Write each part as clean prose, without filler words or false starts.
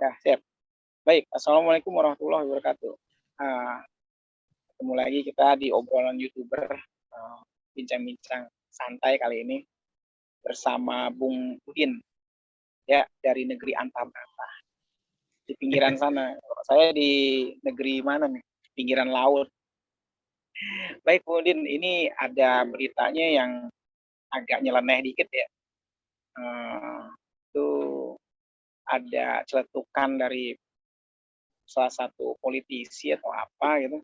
Ya, siap. Baik, Assalamualaikum warahmatullahi wabarakatuh. Ketemu lagi kita di obrolan YouTuber, bincang-bincang santai kali ini bersama Bung Udin, ya, dari negeri antah-berantah. Di pinggiran sana. Saya di negeri mana nih? Pinggiran laut. Baik, Bung Udin, ini ada beritanya yang agak nyeleneh dikit ya. Itu ada celetukan dari salah satu politisi atau apa gitu.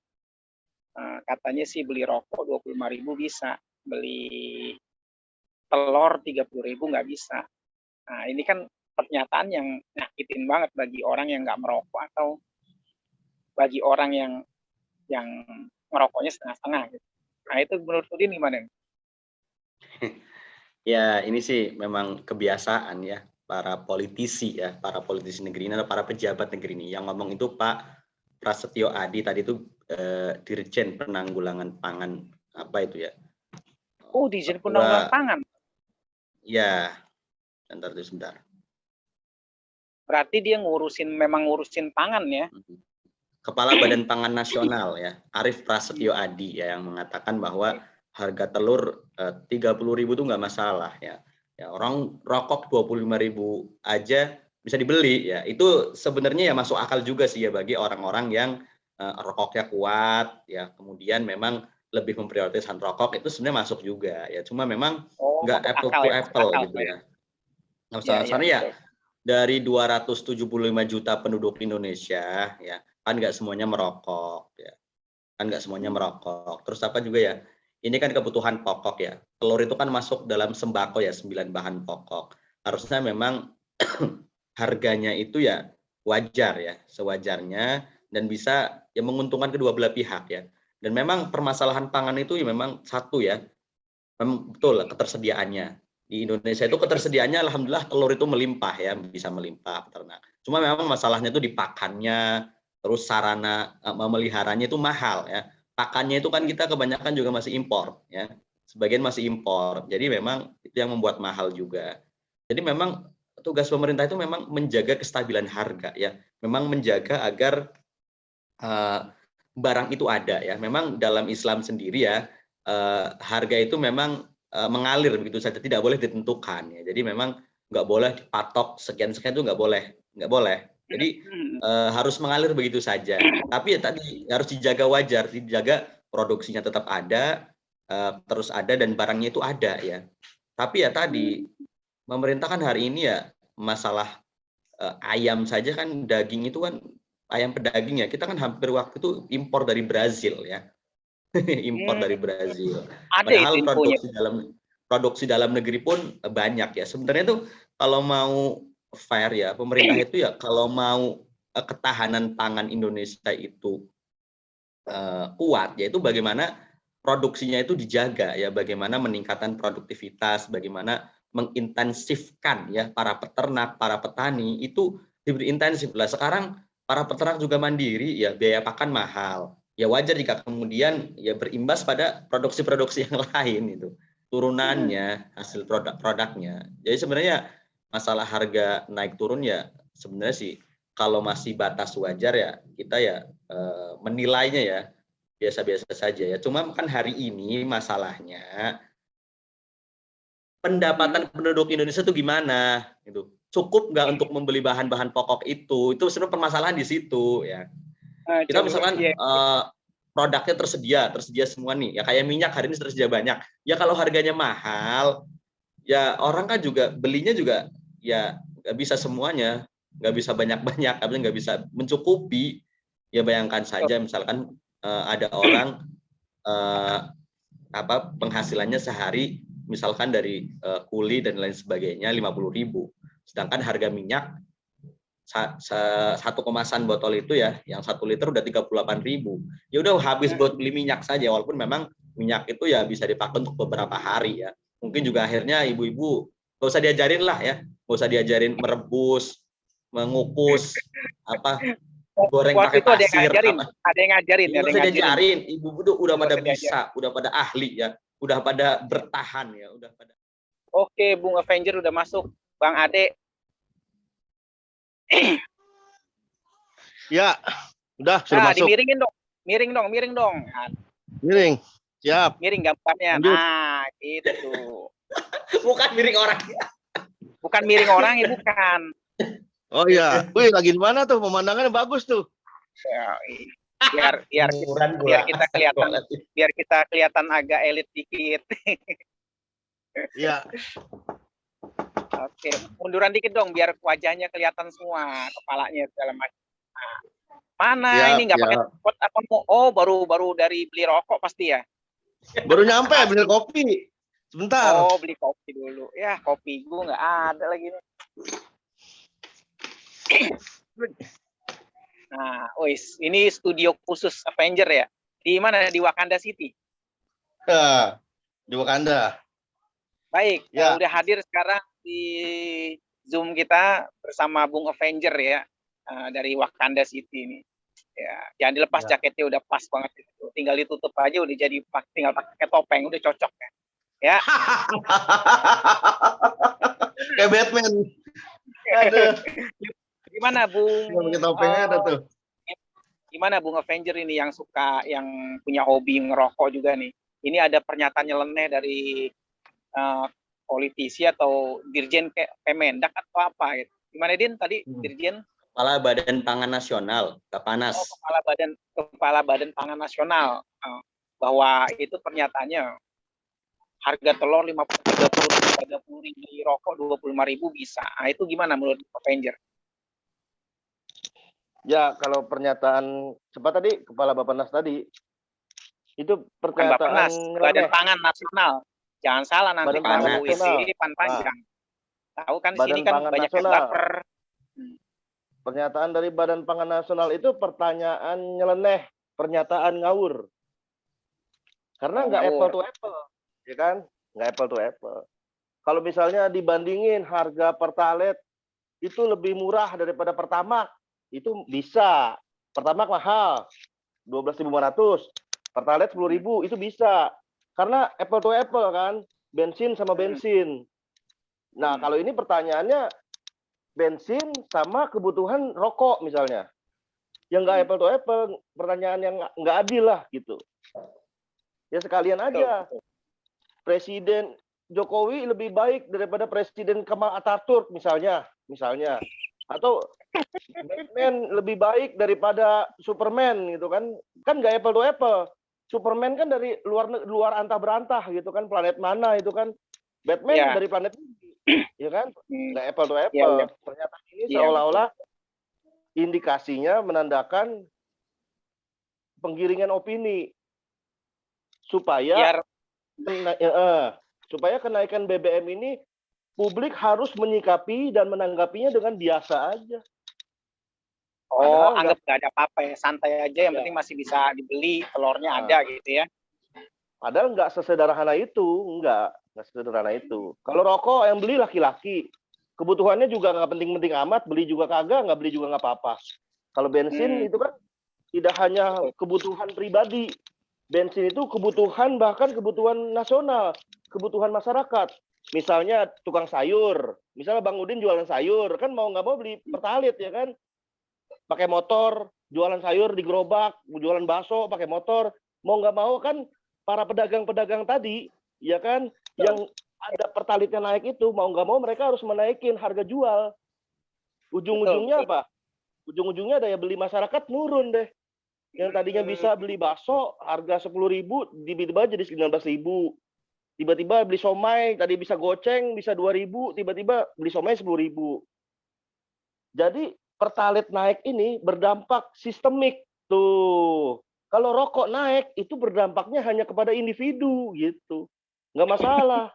Katanya sih beli rokok 25.000 bisa, beli telur 30.000 nggak bisa. Nah, ini kan pernyataan yang nyakitin banget bagi orang yang nggak merokok atau bagi orang yang merokoknya setengah-setengah gitu. Nah, itu menurut Udin gimana? Ya, ini sih memang kebiasaan ya para politisi negeri ini atau para pejabat negeri ini. Yang ngomong itu Pak Prasetyo Adi tadi itu Dirjen Penanggulangan Pangan apa itu ya? Oh, Dirjen Penanggulangan Pangan. Ya, sebentar. Berarti dia memang ngurusin pangan ya? Kepala Badan Pangan Nasional ya, Arief Prasetyo Adi ya, yang mengatakan bahwa harga telur 30.000 itu nggak masalah ya. Ya, orang rokok 25.000 aja bisa dibeli ya. Itu sebenarnya ya masuk akal juga sih ya bagi orang-orang yang rokoknya kuat ya, kemudian memang lebih memprioritaskan rokok, itu sebenarnya masuk juga ya. Cuma memang nggak apple to apple gitu ya. Nah, soalnya ya dari 275 juta penduduk Indonesia ya, kan nggak semuanya merokok ya. Kan nggak semuanya merokok. Terus apa juga ya? Ini kan kebutuhan pokok ya. Telur itu kan masuk dalam sembako ya, 9 bahan pokok. Harusnya memang harganya itu ya wajar ya, sewajarnya dan bisa ya menguntungkan kedua belah pihak ya. Dan memang permasalahan pangan itu ya memang satu ya, memang betul ketersediaannya. Di Indonesia itu ketersediaannya alhamdulillah telur itu melimpah ya, bisa melimpah peternak. Cuma memang masalahnya itu di pakannya, terus sarana memeliharanya itu mahal ya. Pakannya itu kan kita kebanyakan juga masih impor ya. Sebagian masih impor. Jadi memang itu yang membuat mahal juga. Jadi memang tugas pemerintah itu memang menjaga kestabilan harga ya. Memang menjaga agar barang itu ada ya. Memang dalam Islam sendiri ya, harga itu memang mengalir begitu saja, tidak boleh ditentukan ya. Jadi memang nggak boleh dipatok sekian-sekian, itu nggak boleh. Jadi harus mengalir begitu saja. Tapi ya tadi harus dijaga wajar, dijaga produksinya tetap ada, terus ada dan barangnya itu ada ya. Tapi ya tadi pemerintah kan hari ini ya masalah ayam saja kan, daging itu kan ayam pedaging ya, kita kan hampir waktu itu impor dari Brazil ya. Impor dari Brazil. Padahal produksi dalam negeri pun banyak ya. Sebenarnya tuh kalau mau fair ya, pemerintah itu ya kalau mau ketahanan pangan Indonesia itu kuat, yaitu bagaimana produksinya itu dijaga ya, bagaimana meningkatkan produktivitas, bagaimana mengintensifkan ya para peternak, para petani itu diberi intensif lah. Sekarang para peternak juga mandiri ya, biaya pakan mahal. Ya wajar jika kemudian ya berimbas pada produksi-produksi yang lain itu. Turunannya, hasil produk-produknya. Jadi sebenarnya masalah harga naik turun ya sebenarnya sih kalau masih batas wajar ya kita ya menilainya ya biasa-biasa saja ya. Cuma kan hari ini masalahnya pendapatan penduduk Indonesia itu gimana gitu. Cukup nggak untuk membeli bahan-bahan pokok itu? Itu sebenarnya permasalahan di situ ya. Kita misalkan produknya tersedia semua nih. Ya kayak minyak hari ini tersedia banyak. Ya kalau harganya mahal, ya orang kan juga belinya juga ya nggak bisa semuanya, nggak bisa banyak-banyak, nggak bisa mencukupi. Ya bayangkan saja misalkan ada orang penghasilannya sehari misalkan dari kuli dan lain sebagainya 50.000, sedangkan harga minyak satu kemasan botol itu ya, yang 1 liter udah 38.000. Ya udah habis buat beli minyak saja, walaupun memang minyak itu ya bisa dipakai untuk beberapa hari ya. Mungkin juga akhirnya ibu-ibu nggak usah diajarin lah ya, nggak usah diajarin merebus, mengukus, goreng pakai pasir. Ada yang ngajarin. Ibu udah pada bisa, udah pada ahli ya, udah pada bertahan ya, udah pada. Oke, Bung Avenger udah masuk, Bang Ade. Ya, udah sudah Nah, masuk. dimiringin dong. Miring dong. Nah, Miring. Siap. miring gambarnya. Lanjut. Nah, gitu. Bukan miring orang. Bukan miring orangnya, bukan. Oh iya. Wih, lagi di mana tuh? Pemandangannya bagus tuh. Ya, biar kita kelihatan agak elit dikit. Iya. Oke, munduran dikit dong biar wajahnya kelihatan semua, kepalanya segala macam. Nah, mana Siap, ini nggak pakai siap. pot apa mau? Oh, baru dari beli rokok pasti ya. Baru nyampe beli kopi. Sebentar. Oh, beli kopi dulu. Ya, kopi gue nggak ada lagi nih. Nah, wis, ini studio khusus Avenger ya. Di mana? Di Wakanda City. Ya, di Wakanda. Baik, Ya. udah hadir sekarang di Zoom kita bersama Bung Avenger ya, dari Wakanda City ini. Ya, jangan dilepas Ya. jaketnya, udah pas banget itu. Tinggal ditutup aja udah jadi, tinggal pakai topeng udah cocok ya. Ya. Kayak Batman. Aduh. Gimana Bung? Pakai topengnya ada tuh. Gimana Bung Avenger ini yang punya hobi ngerokok juga nih. Ini ada pernyataan nyeleneh dari politisi atau dirjen Kemendak atau apa gitu. Gimana Din tadi dirjen? Kepala Badan Pangan Nasional, Kapanas. Oh, Kepala Badan Pangan Nasional. Bahwa itu pernyataannya harga telur 30.000 rokok 25.000 bisa. Nah, itu gimana menurut Avenger? Ya, kalau pernyataan cepat tadi Kepala Bappenas tadi itu pernyataan Badan Pangan Nasional. Jangan salah nanti kalau isi pan panjang. Tahu kan sini kan banyak yang baper. Pernyataan dari Badan Pangan Nasional itu pertanyaan nyeleneh, pernyataan ngawur. Karena nggak apple to apple, ya kan? Nggak apple to apple. Kalau misalnya dibandingin harga Pertalite itu lebih murah daripada Pertamax, itu bisa. Pertamax mahal, 12.500. Pertalite 10.000, itu bisa. Karena apple to apple kan, bensin sama bensin. Nah, kalau ini pertanyaannya bensin sama kebutuhan rokok misalnya. Yang nggak apple to apple, pertanyaan yang nggak adil lah gitu. Ya sekalian aja. Presiden Jokowi lebih baik daripada Presiden Kemal Atatürk misalnya. Atau Batman lebih baik daripada Superman gitu kan. Kan nggak apple to apple. Superman kan dari luar antah berantah gitu kan, planet mana itu kan. Batman dari planet ya kan, nggak apple to apple. Pernyataan ini seolah-olah indikasinya menandakan penggiringan opini supaya kenaikan BBM ini publik harus menyikapi dan menanggapinya dengan biasa aja. Oh, anggap nggak ada apa-apa ya, santai aja, yang penting masih bisa dibeli, telurnya ada gitu ya. Padahal nggak sesederhana itu, nggak sesederhana itu. Kalau rokok yang beli laki-laki, kebutuhannya juga nggak penting-penting amat, beli juga kagak, nggak beli juga nggak apa-apa. Kalau bensin itu kan tidak hanya kebutuhan pribadi, bensin itu kebutuhan, bahkan kebutuhan nasional, kebutuhan masyarakat. Misalnya tukang sayur, misalnya Bang Udin jualan sayur, kan mau nggak mau beli Pertalite ya kan, pakai motor, jualan sayur di gerobak, jualan bakso pakai motor, mau nggak mau kan para pedagang-pedagang tadi, ya kan, yang ada Pertalite-nya naik itu, mau nggak mau mereka harus menaikin harga jual. Ujung-ujungnya apa? Ujung-ujungnya daya beli masyarakat nurun deh. Yang tadinya bisa beli bakso harga 10.000, tiba-tiba jadi 19.000. Tiba-tiba beli somai, tadi bisa goceng, bisa 2.000, tiba-tiba beli somai 10.000. Jadi Pertalite naik ini berdampak sistemik tuh. Kalau rokok naik itu berdampaknya hanya kepada individu gitu, nggak masalah.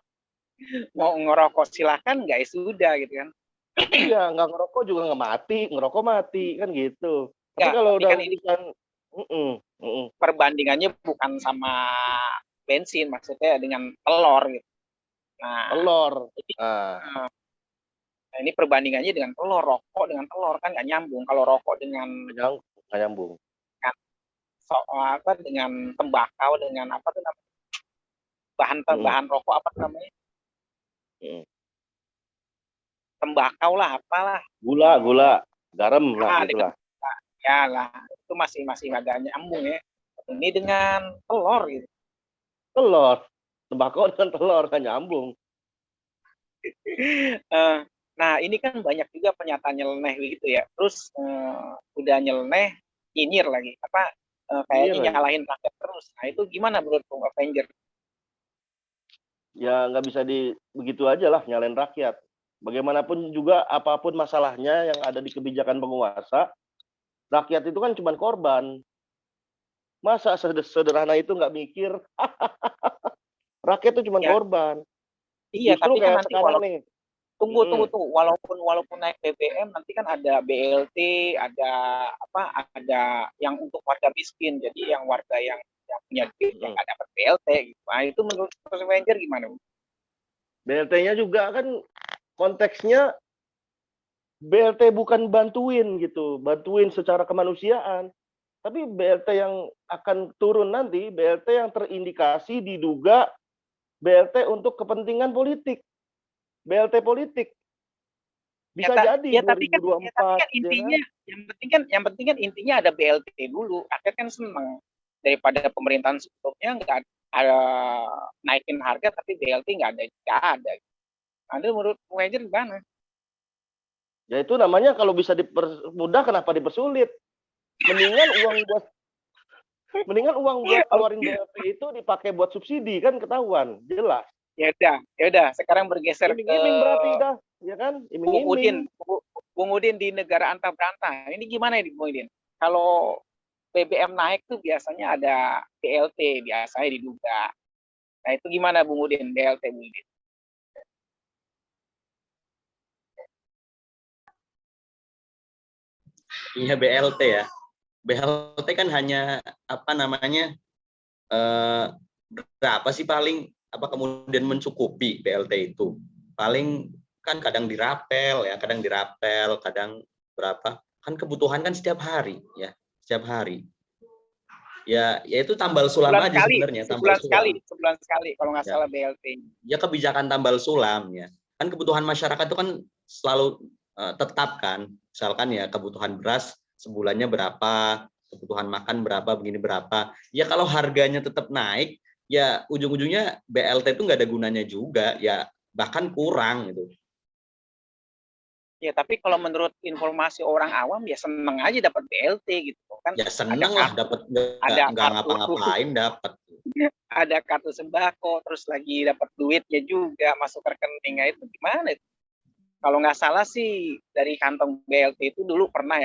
Mau ngerokok silahkan, guys, sudah gitu kan. Iya, nggak ngerokok juga nggak mati, ngerokok mati kan gitu. Tapi kalau udah kan ini perbandingannya bukan sama bensin, maksudnya dengan telur gitu. Nah, telur. Nah, ini perbandingannya dengan telur, rokok dengan telur kan nggak nyambung. Kalau rokok dengan nggak nyambung. Dengan tembakau, dengan apa tuh namanya? Bahan rokok apa tuh namanya? Tembakau lah, apalah. Gula, garam lah gitulah. ya lah itu masih masih agak nyambung ya. Ini dengan telur gitu. Telur, tembakau dengan telur nggak nyambung. Eh, nah ini kan banyak juga pernyataan nyeleneh begitu ya. Terus udah nyeleneh, nyinyir lagi. Kayaknya Iya, nyalahin rakyat terus. Nah itu gimana menurut Bung Avenger? ya nggak bisa begitu aja lah nyalain rakyat. Bagaimanapun juga apapun masalahnya yang ada di kebijakan penguasa, rakyat itu kan cuma korban. Masa sederhana itu nggak mikir? Rakyat itu cuma Ya, korban. iya, Justru tapi kan kayak nanti sekarang nih. tunggu tuh, walaupun naik BBM nanti kan ada BLT, ada yang untuk warga miskin, jadi yang warga yang punya duit yang nggak dapat BLT gitu. Nah itu menurut Mas Avenger gimana? BLT-nya juga kan konteksnya BLT bukan bantuin gitu, bantuin secara kemanusiaan. Tapi BLT yang akan turun nanti, BLT yang terindikasi diduga BLT untuk kepentingan politik. BLT politik. Bisa jadi Tapi kan 2024. intinya, yang penting kan intinya ada BLT dulu. Rakyat kan seneng daripada pemerintahan sebelumnya nggak ada naikin harga tapi BLT nggak ada. Anda menurut Wajar gimana? Ya itu namanya kalau bisa dipermudah kenapa dipersulit? Mendingan uang buat keluarin BLT itu dipakai buat subsidi kan ketahuan, jelas. Ya udah. Sekarang bergeser ke berarti dah, ya kan? Bung Udin di negara antah berantah. Ini gimana ya Bung Udin? Kalau BBM naik tuh biasanya ada BLT, biasanya diduga. Nah itu gimana Bung Udin, BLT Bung Udin? Iya BLT ya. BLT kan hanya berapa sih paling kemudian mencukupi BLT itu. Paling kan kadang dirapel, kadang berapa. Kan kebutuhan kan setiap hari ya, setiap hari. Ya itu tambal sulam aja sebenarnya, sebulan sekali kalau nggak salah BLT. Ya kebijakan tambal sulam ya. Kan kebutuhan masyarakat itu kan selalu tetap kan. Misalkan ya kebutuhan beras sebulannya berapa, kebutuhan makan berapa, begini berapa. Ya kalau harganya tetap naik, ya ujung-ujungnya BLT itu nggak ada gunanya juga, ya bahkan kurang gitu. Ya tapi kalau menurut informasi orang awam ya seneng aja dapat BLT gitu kan. Ya seneng lah dapat, nggak ngapa-ngapain dapat. Ada kartu sembako, terus lagi dapat duitnya juga masuk rekeningnya, itu gimana itu? Kalau nggak salah sih dari kantong BLT itu dulu pernah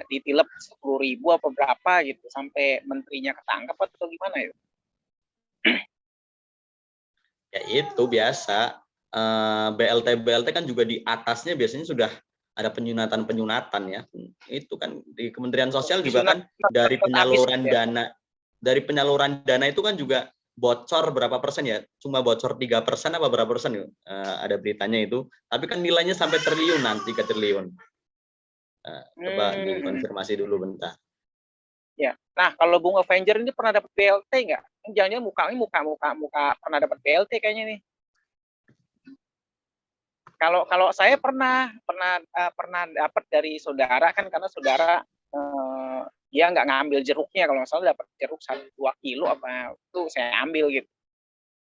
ditilep 10.000 apa berapa gitu sampai menterinya ketangkep atau gimana ya? Ya itu biasa. BLT kan juga di atasnya biasanya sudah ada penyunatan ya. Itu kan di Kementerian Sosial juga kan dari penyaluran dana itu kan juga bocor berapa persen ya, cuma bocor 3% apa berapa persen ya, ada beritanya itu, tapi kan nilainya sampai triliun, nanti ke triliun. Coba dikonfirmasi dulu bentar. Ya, nah kalau Bung Avenger ini pernah dapat BLT nggak? Jangan-jangan muka pernah dapat BLT kayaknya nih. Kalau saya pernah dapat dari saudara kan, karena saudara dia nggak ngambil jeruknya, kalau nggak salah dapat jeruk 1-2 kilo apa itu saya ambil gitu,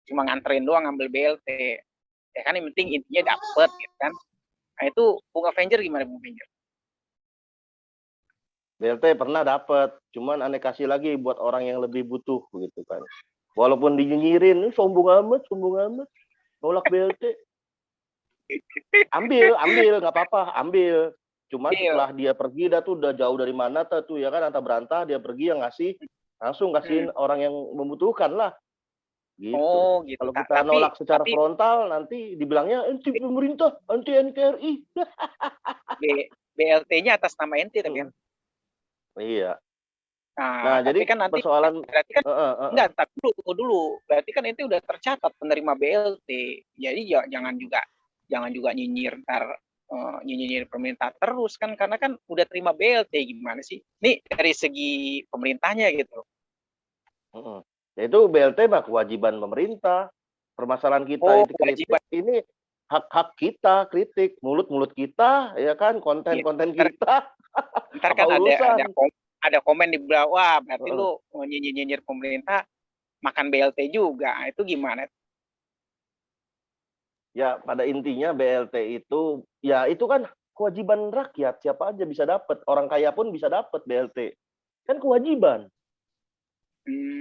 cuma nganterin doang ngambil BLT ya kan, yang penting intinya dapet gitu kan. Nah itu Bung Avenger gimana Bung Avenger? BLT pernah dapat, cuman aneh kasih lagi buat orang yang lebih butuh gitu kan. Walaupun dinyinyirin, sombong amat, nolak BLT. Ambil nggak apa-apa, ambil. Cuma setelah dia pergi, udah jauh dari mana tuh ya kan, antah berantah dia pergi, yang ngasih langsung kasihin orang yang membutuhkan lah. Gitu. Gitu. Kalau kita nolak secara frontal, nanti dibilangnya anti pemerintah, anti NKRI. BLT-nya atas nama ente tapi kan. Iya. Nah jadi kan nanti persoalan berarti kan enggak, tapi dulu berarti kan ente udah tercatat penerima BLT, jadi jangan juga nyinyir nyinyir pemerintah terus kan, karena kan udah terima BLT, gimana sih nih dari segi pemerintahnya gitu. Itu BLT mah kewajiban pemerintah. Permasalahan kita itu kritis ini, hak kita kritik, mulut kita, ya kan, konten-konten kita. Ntar Apa kan urusan? ada komen di bawah, berarti Heeh. lu nyinyir pemerintah makan BLT juga. Itu gimana? Ya, pada intinya BLT itu, ya itu kan kewajiban rakyat, siapa aja bisa dapat, orang kaya pun bisa dapat BLT. Kan kewajiban.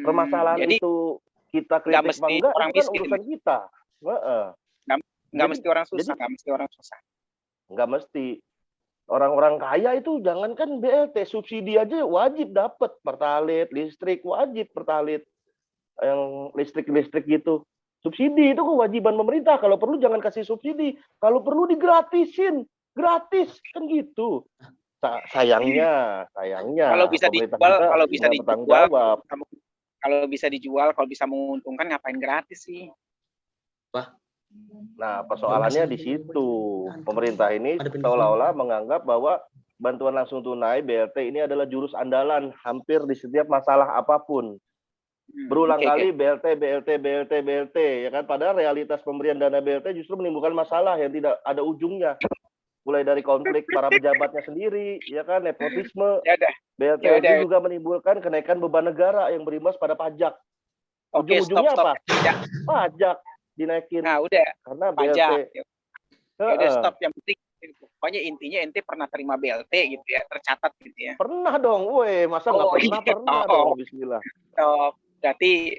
Permasalahan Jadi itu kita nggak kritik apa mesti enggak, orang itu kan miskin, urusan kita. Heeh. nggak Jadi- mesti orang susah, jadi- nggak mesti orang susah. Nggak mesti. Orang-orang kaya itu jangankan BLT, subsidi aja wajib dapat, pertalite, listrik wajib pertalite, yang listrik gitu. Subsidi itu kewajiban pemerintah. Kalau perlu jangan kasih subsidi, kalau perlu digratisin, gratis kan gitu. Sayangnya Kalau bisa pemerintah dijual, kita kalau bisa nggak bertanggung dijual, jawab. kalau bisa menguntungkan ngapain gratis sih? Nah, persoalannya di situ. Pemerintah ini seolah-olah menganggap bahwa bantuan langsung tunai BLT ini adalah jurus andalan hampir di setiap masalah apapun. Berulang Oke, kali BLT, ya kan? Padahal realitas pemberian dana BLT justru menimbulkan masalah yang tidak ada ujungnya. Mulai dari konflik para pejabatnya sendiri, ya kan, nepotisme. Ya udah. BLT Ya udah. ini juga menimbulkan kenaikan beban negara yang berimbas pada pajak. Oke, Ujung-ujungnya stop. apa? Pajak dinaikin Nah, udah karena pajak. BLT. Ya udah Heeh. stop, yang penting pokoknya intinya ente pernah terima BLT gitu ya, tercatat gitu ya. Pernah dong, woi, masa nggak Oh, pernah? iya. Pernah Oh. dong, bismillah. Stop. Berarti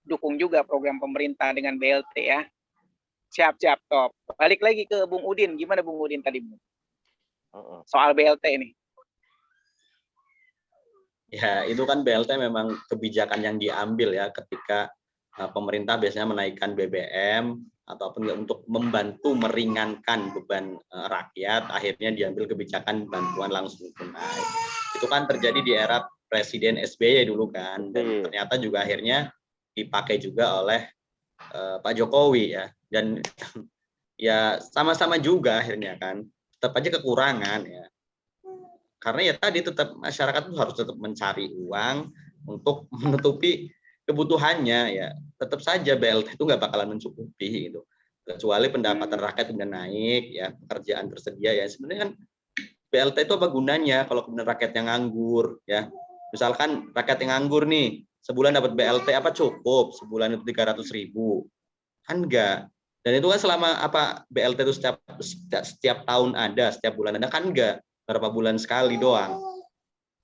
dukung juga program pemerintah dengan BLT ya. Siap, top. Balik lagi ke Bung Udin. Gimana Bung Udin tadi, Bung? Soal BLT ini. Ya, itu kan BLT memang kebijakan yang diambil ya ketika pemerintah biasanya menaikkan BBM ataupun untuk membantu meringankan beban rakyat, akhirnya diambil kebijakan bantuan langsung tunai. Itu kan terjadi di era Presiden SBY dulu kan, dan ternyata juga akhirnya dipakai juga oleh Pak Jokowi ya, dan ya sama-sama juga akhirnya kan, tetap aja kekurangan ya. Karena ya tadi tetap masyarakat itu harus tetap mencari uang untuk menutupi kebutuhannya ya. Tetap saja BLT itu nggak bakalan mencukupi gitu. Kecuali pendapatan rakyat udah naik ya, pekerjaan tersedia ya. Sebenarnya kan BLT itu apa gunanya kalau kemudian rakyat yang nganggur ya. Misalkan rakyat yang nganggur nih, sebulan dapat BLT apa cukup? Sebulan itu 300.000. Kan enggak. Dan itu kan selama apa BLT itu setiap tahun ada, setiap bulan ada kan enggak. Berapa bulan sekali doang.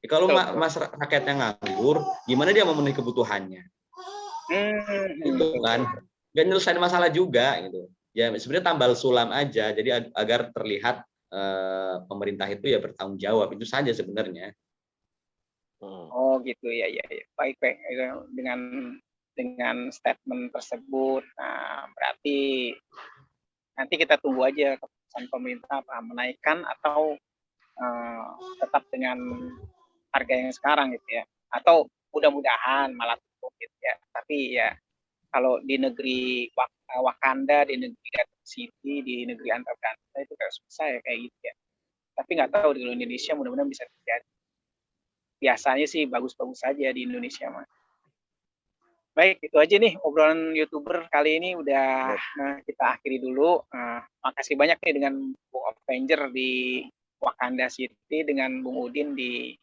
Ya, kalau rakyat yang nganggur, gimana dia memenuhi kebutuhannya? Itu kan, nggak nyelesain masalah juga gitu. Ya sebenarnya tambal sulam aja, jadi agar terlihat pemerintah itu ya bertanggung jawab, itu saja sebenarnya. Oh gitu ya. Baik. Dengan statement tersebut, nah berarti nanti kita tunggu aja keputusan pemerintah apa menaikkan atau tetap dengan harga yang sekarang gitu ya, atau mudah-mudahan malah turun gitu ya. Tapi ya kalau di negeri Wakanda, di negeri Gotham City, di negeri antar bangsa itu kayak susah ya kayak gitu ya. Tapi nggak tahu di Indonesia, mudah-mudahan bisa terjadi. Biasanya sih bagus-bagus saja di Indonesia mah. Baik, itu aja nih obrolan YouTuber kali ini udah kita akhiri dulu. Makasih banyak nih dengan Bung Avenger di Wakanda City, dengan Bung Udin di